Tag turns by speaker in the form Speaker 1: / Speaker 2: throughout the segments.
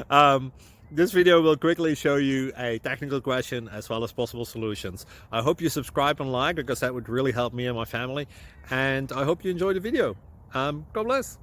Speaker 1: um, this video will quickly show you a technical question as well as possible solutions. I hope you subscribe and like, because that would really help me and my family. And I hope you enjoy the video. God bless.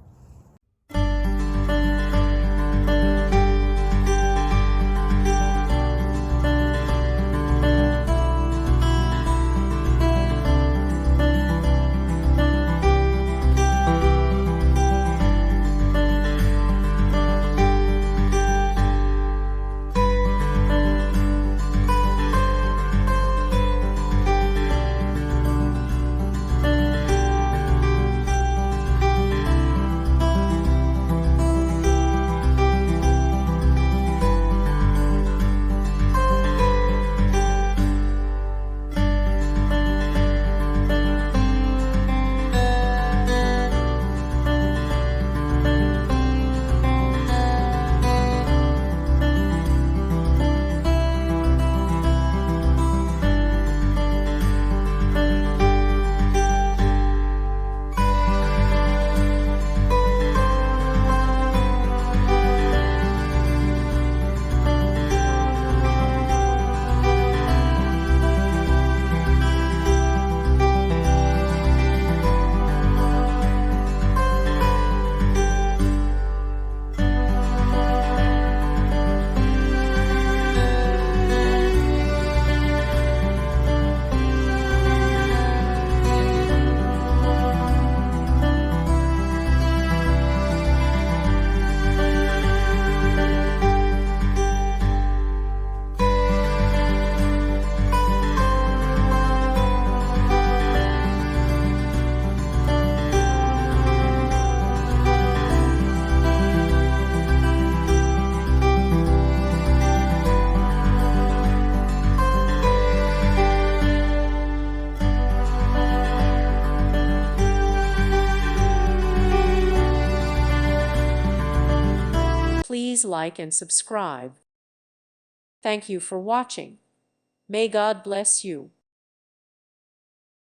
Speaker 2: Please like and subscribe. Thank you for watching. May God bless you.